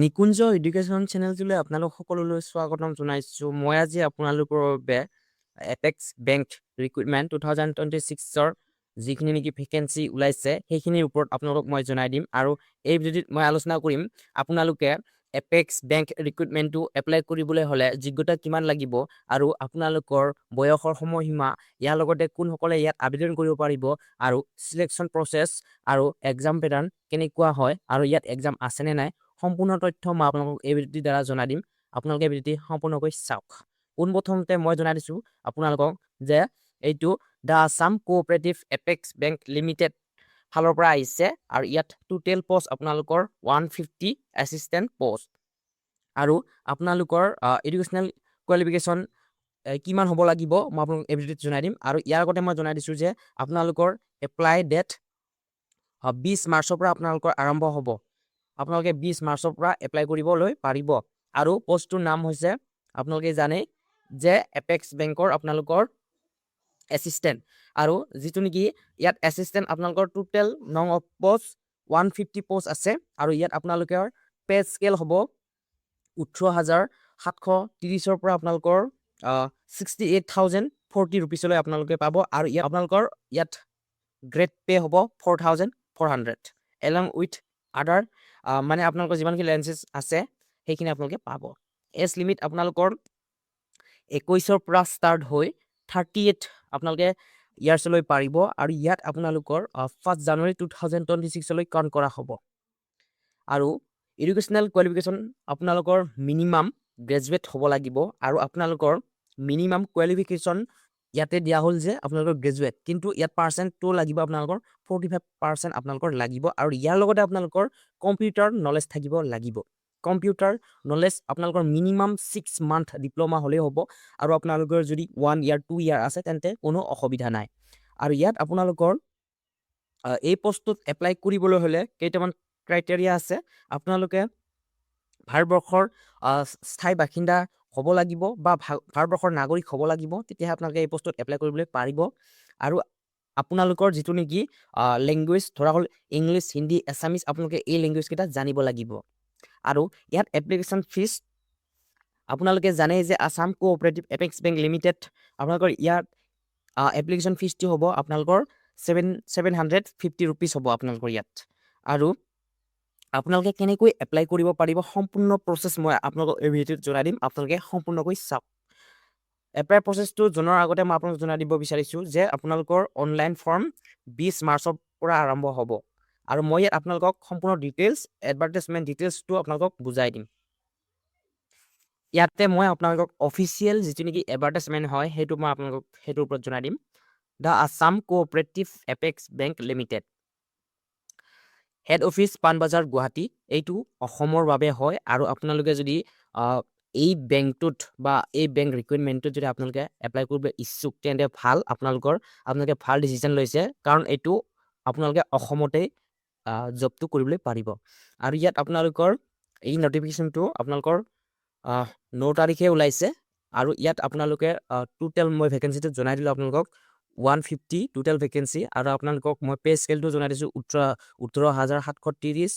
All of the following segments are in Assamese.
নিকুঞ্জ এডুকেশ্যন চেনেলটোলৈ আপোনালোক সকলোলৈ স্বাগতম জনাইছোঁ। মই আজি আপোনালোকৰ বাবে এপেক্স বেংক ৰিক্ৰুইটমেণ্ট 2026ৰ যিখিনি নেকি ভেকেঞ্চি ওলাইছে সেইখিনিৰ ওপৰত আপোনালোকক মই জনাই দিম আৰু এই ভিডিঅ'ত মই আলোচনা কৰিম আপোনালোকে এপেক্স বেংক ৰিক্ৰুইটমেণ্টটো এপ্লাই কৰিবলৈ হ'লে যোগ্যতা কিমান লাগিব আৰু আপোনালোকৰ বয়সৰ সময়সীমা, ইয়াৰ লগতে কোনসকলে ইয়াত আবেদন কৰিব পাৰিব আৰু চিলেকশ্যন প্ৰচেছ আৰু এক্সাম পেটাৰ্ণ কেনেকুৱা হয় আৰু ইয়াত এক্সাম আছেনে নাই, সম্পূৰ্ণ তথ্য মই আপোনালোকক এই ভিডিঅ'টিৰ দ্বাৰা জনাই দিম। আপোনালোকে এই ভিডিঅ'টি সম্পূৰ্ণকৈ চাওক। পোনপ্ৰথমতে মই জনাই দিছোঁ আপোনালোকক যে এইটো the Assam cooperative apex bank limited ফালৰ পৰা আহিছে আৰু ইয়াত টোটেল পষ্ট আপোনালোকৰ 150 এছিষ্টেণ্ট পষ্ট আৰু আপোনালোকৰ এডুকেশ্যনেল কোৱালিফিকেশ্যন কিমান হ'ব লাগিব মই আপোনালোকক এই ভিডিঅ'টিত জনাই দিম। আৰু ইয়াৰ আগতে মই জনাই দিছোঁ যে আপোনালোকৰ এপ্লাই ডেট 20 মাৰ্চৰ পৰা আপোনালোকৰ আৰম্ভ হ'ব। আপোনালোকে 20 মাৰ্চৰ পৰা এপ্লাই কৰিবলৈ পাৰিব আৰু পষ্টটোৰ নাম হৈছে আপোনালোকে জানে যে এপেক্স বেংকৰ আপোনালোকৰ এছিষ্টেণ্ট আৰু যিটো নেকি ইয়াত এছিষ্টেণ্ট আপোনালোকৰ টোটেল নং অফ পষ্ট 150 পষ্ট আছে আৰু ইয়াত আপোনালোকৰ পে স্কেল হ'ব 18,730ৰ পৰা আপোনালোকৰ 68,040 ৰুপিছলৈ আপোনালোকে পাব আৰু ইয়াত আপোনালোকৰ গ্ৰেড পে হ'ব 4,400 এলং উইথ আদাৰ মানে আপোনালোকৰ যিমানখিনি লেঞ্চেছ আছে সেইখিনি আপোনালোকে পাব। এজ লিমিট আপোনালোকৰ 21ৰ পৰা ষ্টাৰ্ট হৈ 38 আপোনালোকে ইয়াৰ্ছলৈ পাৰিব আৰু ইয়াত আপোনালোকৰ 1 জানুৱাৰী 2026লৈ কাউণ্ট কৰা হ'ব। আৰু এডুকেশ্যনেল কোৱালিফিকেশ্যন আপোনালোকৰ মিনিমাম গ্ৰেজুৱেট হ'ব লাগিব আৰু আপোনালোকৰ মিনিমাম কোৱালিফিকেশ্যন ইয়াতে দিয়া হ'ল যে আপোনালোকৰ গ্ৰেজুৱেট, কিন্তু ইয়াত পাৰ্চেণ্টটো লাগিব আপোনালোকৰ 45% আপোনালোকৰ লাগিব আৰু ইয়াৰ লগতে আপোনালোকৰ কম্পিউটাৰ নলেজ থাকিব লাগিব। কম্পিউটাৰ নলেজ আপোনালোকৰ মিনিমাম 6 মান্থ ডিপ্ল'মা হ'লেই হ'ব আৰু আপোনালোকৰ যদি 1 ইয়াৰ 2 ইয়াৰ আছে তেন্তে কোনো অসুবিধা নাই। আৰু ইয়াত আপোনালোকৰ এই পষ্টটোত এপ্লাই কৰিবলৈ হ'লে কেইটামান ক্ৰাইটেৰিয়া আছে। আপোনালোকে ভাৰতবৰ্ষৰ স্থায়ী বাসিন্দা হ'ব লাগিব বা ভাৰতবৰ্ষৰ নাগৰিক হ'ব লাগিব, তেতিয়াহে আপোনালোকে এই পষ্টত এপ্লাই কৰিবলৈ পাৰিব। আৰু আপোনালোকৰ যিটো নেকি লেংগুৱেজ ধৰা হ'ল ইংলিছ, হিন্দী, এছামিছ, আপোনালোকে এই লেংগুৱেজকেইটা জানিব লাগিব। আৰু ইয়াত এপ্লিকেশ্যন ফিজ আপোনালোকে জানে যে Assam cooperative apex bank limited আপোনালোকৰ ইয়াত এপ্লিকেশ্যন ফিজটো হ'ব আপোনালোকৰ 750 ৰুপিজ হ'ব আপোনালোকৰ ইয়াত। আৰু আপোনালোকে কেনেকৈ এপ্লাই কৰিব পাৰিব সম্পূৰ্ণ প্ৰচেছ মই আপোনালোকক এই ভিডিঅ'ত জনাই দিম, আপোনালোকে সম্পূৰ্ণকৈ চাওক। এপ্লাই প্ৰচেছটো জনাৰ আগতে মই আপোনালোকক জনাই দিব বিচাৰিছোঁ যে আপোনালোকৰ অনলাইন ফৰ্ম 20 মাৰ্চৰ পৰা আৰম্ভ হ'ব আৰু মই ইয়াত আপোনালোকক সম্পূৰ্ণ ডিটেইলছ এডভাৰটাইজমেণ্ট ডিটেইলছটো আপোনালোকক বুজাই দিম। ইয়াতে মই আপোনালোকক অফিচিয়েল যিটো নেকি এডভাৰটাইজমেণ্ট হয় সেইটো মই আপোনালোকক সেইটোৰ ওপৰত জনাই দিম। The Assam cooperative apex bank limited, head office Panbazar Guwahati, এইটো অসমৰ বাবে হয়। আৰু আপোনালোকে যদি এই বেংকটোত বা এই বেংক ৰিক্ৰুইটমেণ্টটোত যদি আপোনালোকে এপ্লাই কৰিব ইচ্ছুক তেন্তে আপোনালোকে ভাল ডিচিশ্যন লৈছে, কাৰণ এইটো আপোনালোকে অসমতেই জবটো কৰিবলৈ পাৰিব। আৰু ইয়াত আপোনালোকৰ এই নটিফিকেশ্যনটো আপোনালোকৰ 9 তাৰিখে ওলাইছে আৰু ইয়াত আপোনালোকে টোটেল মই ভেকেঞ্চিটো জনাই দিলোঁ আপোনালোকক 150 টোটেল ভেকেঞ্চি আৰু আপোনালোকক মই পে স্কেলটো জনাই দিছোঁ 18,730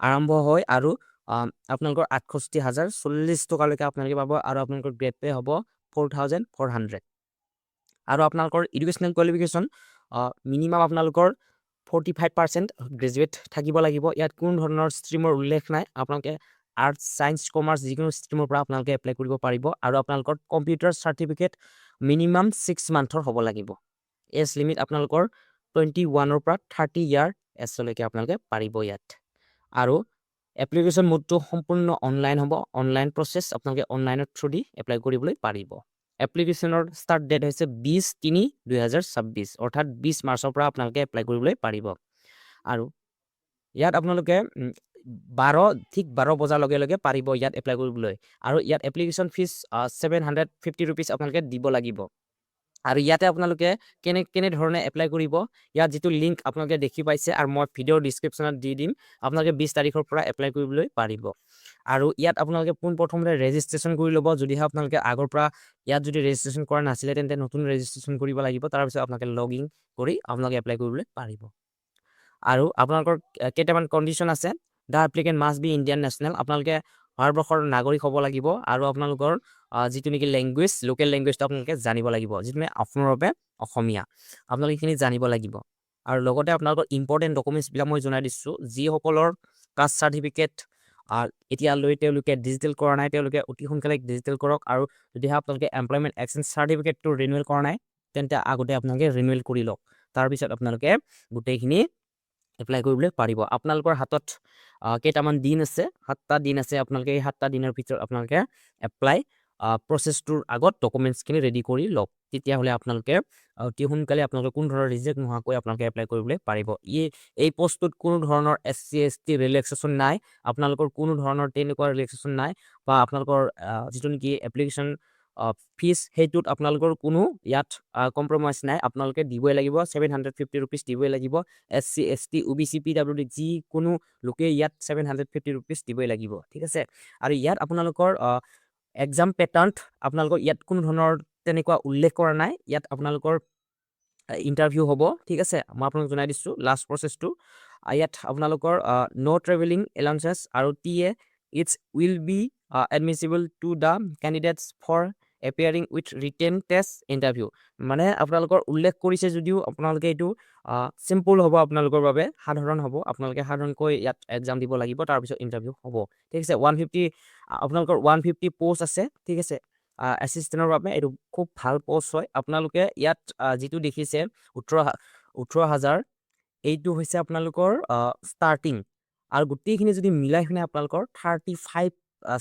আৰম্ভ হয় আৰু আপোনালোকৰ 68,040 টকালৈকে আপোনালোকে পাব আৰু আপোনালোকৰ গ্ৰেড পে হ'ব 4,400। আৰু আপোনালোকৰ এডুকেশ্যনেল কোৱালিফিকেশ্যন মিনিমাম আপোনালোকৰ 45% গ্ৰেজুৱেট থাকিব লাগিব। ইয়াত কোনো ধৰণৰ ষ্ট্ৰীমৰ উল্লেখ নাই, আপোনালোকে আৰ্টছ, ছায়েন্স, কমাৰ্চ যিকোনো ষ্ট্ৰীমৰ পৰা আপোনালোকে এপ্লাই কৰিব পাৰিব আৰু আপোনালোকৰ কম্পিউটাৰ চাৰ্টিফিকেট মিনিমাম 6 মান্থৰ হ'ব লাগিব। এজ লিমিট আপোনালোকৰ 21ৰ পৰা 30 ইয়াৰ এজলৈকে আপোনালোকে পাৰিব ইয়াত। আৰু এপ্লিকেশ্যন মোডটো সম্পূৰ্ণ অনলাইন হ'ব, অনলাইন প্ৰচেছ, আপোনালোকে অনলাইনৰ থ্ৰুদি এপ্লাই কৰিবলৈ পাৰিব। এপ্লিকেশ্যনৰ ষ্টাৰ্ট ডেট হৈছে 20/3/2026 অৰ্থাৎ 20 মাৰ্চৰ পৰা আপোনালোকে এপ্লাই কৰিবলৈ পাৰিব। আৰু ইয়াত আপোনালোকে 12 বজাৰ লগে লগে পাৰিব ইয়াত এপ্লাই কৰিবলৈ। আৰু ইয়াত এপ্লিকেশ্যন ফিজ 750 ৰুপিজ আপোনালোকে দিব লাগিব। আৰু ইয়াতে আপোনালোকে কেনেধৰণে এপ্লাই কৰিব, ইয়াত যিটো লিংক আপোনালোকে দেখি পাইছে আৰু মই ভিডিঅ'ৰ ডিছক্ৰিপশ্যনত দি দিম, আপোনালোকে 20 তাৰিখৰ পৰা এপ্লাই কৰিবলৈ পাৰিব। আৰু ইয়াত আপোনালোকে পোনপ্ৰথমতে ৰেজিষ্ট্ৰেশ্যন কৰি ল'ব, যদিহে আপোনালোকে আগৰ পৰা ইয়াত যদি ৰেজিষ্ট্ৰেশ্যন কৰা নাছিলে তেন্তে নতুন ৰেজিষ্ট্ৰেশ্যন কৰিব লাগিব, তাৰপিছত আপোনালোকে লগ ইন কৰি আপোনালোকে এপ্লাই কৰিবলৈ পাৰিব। আৰু আপোনালোকৰ কেইটামান কণ্ডিশ্যন আছে, the applicant must B Indian national, আপোনালোকে ভাৰতবৰ্ষৰ নাগৰিক হ'ব লাগিব আৰু আপোনালোকৰ যিটো নেকি লেংগুৱেজ, লোকেল লেংগুৱেজটো আপোনালোকে জানিব লাগিব, যিটো মানে অসমৰ বাবে অসমীয়া, আপোনালোকে এইখিনি জানিব লাগিব। আৰু লগতে আপোনালোকৰ ইম্পৰ্টেণ্ট ডকুমেণ্টছবিলাক মই জনাই দিছোঁ, যিসকলৰ কাষ্ট চাৰ্টিফিকেট এতিয়ালৈ তেওঁলোকে ডিজিটেল কৰা নাই, তেওঁলোকে অতি সোনকালে ডিজিটেল কৰক। আৰু যদিহে আপোনালোকে এমপ্লয়মেণ্ট এক্সচেঞ্জ চাৰ্টিফিকেটটো ৰিনিউৱেল কৰা নাই, তেন্তে আগতে আপোনালোকে ৰিনিউৱেল কৰি লওক, তাৰপিছত আপোনালোকে গোটেইখিনি এপ্লাই কৰিবলৈ পাৰিব। আপোনালোকৰ হাতত কেইটামান দিন আছে, 7টা দিন আছে, আপোনালোকে এই 7টা দিনৰ ভিতৰত আপোনালোকে এপ্লাই প্ৰচেছটোৰ আগত ডকুমেণ্টছখিনি ৰেডি কৰি লওক, তেতিয়াহ'লে আপোনালোকে অতি সোনকালে আপোনালোকে কোনো ধৰণৰ ৰিজেক্ট নোহোৱাকৈ আপোনালোকে এপ্লাই কৰিবলৈ পাৰিব। এই পষ্টটোত কোনো ধৰণৰ SC ST ৰিলেক্সেশ্যন নাই, আপোনালোকৰ কোনো ধৰণৰ তেনেকুৱা ৰিলেক্সেশ্যন নাই, বা আপোনালোকৰ যিটো নেকি এপ্লিকেশ্যন ফিজ সেইটোত আপোনালোকৰ কোনো ইয়াত কম্প্ৰমাইজ নাই, আপোনালোকে দিবই লাগিব, 750 ৰুপিজ দিবই লাগিব। SC ST OBC PWD যিকোনো লোকে ইয়াত 750 ৰুপিজ দিবই লাগিব, ঠিক আছে। আৰু ইয়াত আপোনালোকৰ এক্সাম পেটাৰ্ণ আপোনালোকৰ ইয়াত কোনো ধৰণৰ তেনেকুৱা উল্লেখ কৰা নাই, ইয়াত আপোনালোকৰ ইণ্টাৰভিউ হ'ব, ঠিক আছে। মই আপোনালোক জনাই দিছোঁ লাষ্ট প্ৰচেছটো। ইয়াত আপোনালোকৰ ন' ট্ৰেভেলিং এলাউঞ্চেছ আৰু TA its will be admissible to the candidates for appearing with written test interview, মানে আপোনালোকৰ উল্লেখ কৰিছে যদিও আপোনালোকে এইটো চিম্পুল হ'ব, আপোনালোকৰ বাবে সাধাৰণ হ'ব, আপোনালোকে সাধাৰণকৈ ইয়াত এক্সাম দিব লাগিব, তাৰপিছত ইণ্টাৰভিউ হ'ব, ঠিক আছে। 150 আপোনালোকৰ 150 পষ্ট আছে, ঠিক আছে, এছিষ্টেণ্টৰ বাবে। এইটো খুব ভাল পষ্ট হয়। আপোনালোকে ইয়াত যিটো দেখিছে 18,000 এইটো হৈছে আপোনালোকৰ ষ্টাৰ্টিং, আৰু গোটেইখিনি যদি মিলাই কিনে আপোনালোকৰ 35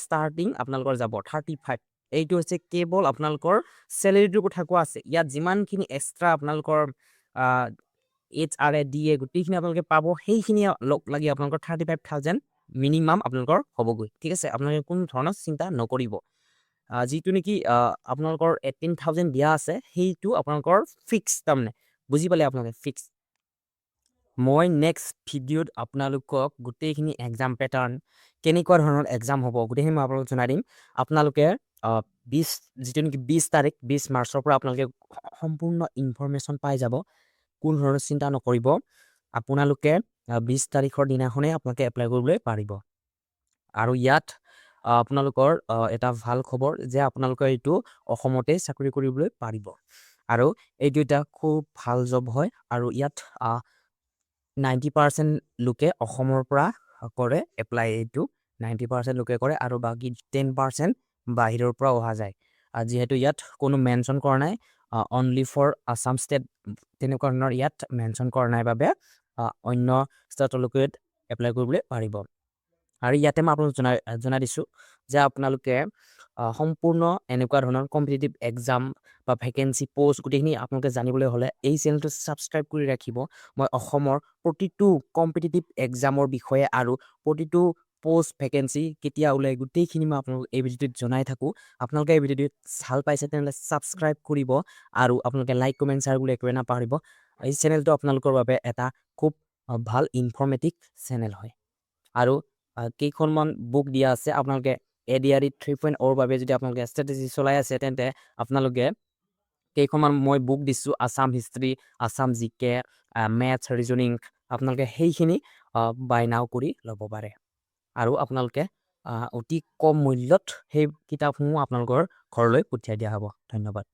ষ্টাৰ্টিং আপোনালোকৰ যাব, 35। এইটো হৈছে কেৱল আপোনালোকৰ চেলেৰিটোৰ কথা কোৱা আছে, ইয়াত যিমানখিনি এক্সট্ৰা আপোনালোকৰ HRA DA গোটেইখিনি আপোনালোকে পাব, সেইখিনি লগ লাগি আপোনালোকৰ 35,000 মিনিমাম আপোনালোকৰ হ'বগৈ, ঠিক আছে। আপোনালোকে কোনো ধৰণৰ চিন্তা নকৰিব। যিটো নেকি আপোনালোকৰ 18,000 দিয়া আছে, সেইটো আপোনালোকৰ ফিক্স, তাৰমানে বুজি পালে আপোনালোকে, ফিক্স। মই নেক্সট ভিডিঅ'ত আপোনালোকক গোটেইখিনি এক্সাম পেটাৰ্ণ, কেনেকুৱা ধৰণৰ এক্সাম হ'ব, গোটেইখিনি মই আপোনালোকক জনাই দিম। আপোনালোকে যিটো নেকি 20 তাৰিখ 20 মাৰ্চৰ পৰা আপোনালোকে সম্পূৰ্ণ ইনফৰমেশ্যন পাই যাব, কোনো ধৰণৰ চিন্তা নকৰিব। আপোনালোকে 20 তাৰিখৰ দিনাখনেই আপোনালোকে এপ্লাই কৰিবলৈ পাৰিব। আৰু ইয়াত আপোনালোকৰ এটা ভাল খবৰ যে আপোনালোকে এইটো অসমতে চাকৰি কৰিবলৈ পাৰিব, আৰু এইটো এটা খুব ভাল জব হয়। আৰু ইয়াত 90% লোকে অসমৰ পৰা কৰে এপ্লাই, এইটো 90% লোকে কৰে, আৰু বাকী 10% বাহিৰৰ পৰা অহা যায়। যিহেতু ইয়াত কোনো মেনশ্যন কৰা নাই, অনলি ফৰ আছাম ষ্টেট তেনেকুৱা ধৰণৰ ইয়াত মেনশ্যন কৰা নাই বাবে অন্য ষ্টেটৰ লোকে এপ্লাই কৰিবলৈ পাৰিব। আৰু ইয়াতে মই আপোনালোক জনাই দিছোঁ যে আপোনালোকে সম্পূৰ্ণ এনেকুৱা ধৰণৰ কম্পিটিটিভ এক্সাম বা ভেকেঞ্চি পষ্ট গোটেইখিনি আপোনালোকে জানিবলৈ হ'লে এই চেনেলটো ছাবস্ক্ৰাইব কৰি ৰাখিব। মই অসমৰ প্ৰতিটো কম্পিটিটিভ এক্সামৰ বিষয়ে আৰু প্ৰতিটো পষ্ট ভেকেঞ্চি কেতিয়া ওলাই গোটেইখিনি মই আপোনালোক এই ভিডিঅ'টোত জনাই থাকোঁ। আপোনালোকে এই ভিডিঅ'টোত ভাল পাইছে তেনেহ'লে ছাবস্ক্ৰাইব কৰিব, আৰু আপোনালোকে লাইক কমেণ্ট শ্বেয়াৰ বুলি একোৱে নাপাহৰিব। এই চেনেলটো আপোনালোকৰ বাবে এটা খুব ভাল ইনফৰ্মেটিভ চেনেল হয়। আৰু কেইখনমান বুক দিয়া আছে, আপোনালোকে ADRE 3.0 বাবে যদি আপোনালোকে ষ্ট্ৰেটেজি চলাই আছে, তেন্তে আপোনালোকে কেইখনমান মই বুক দিছোঁ, Assam history, Assam GK, maths, reasoning, আপোনালোকে সেইখিনি বাই নাও কৰি ল'ব পাৰে। আৰু আপোনালোকে অতি কম মূল্যত সেই কিতাপসমূহ আপোনালোকৰ ঘৰলৈ পঠিয়াই দিয়া হ'ব। ধন্যবাদ।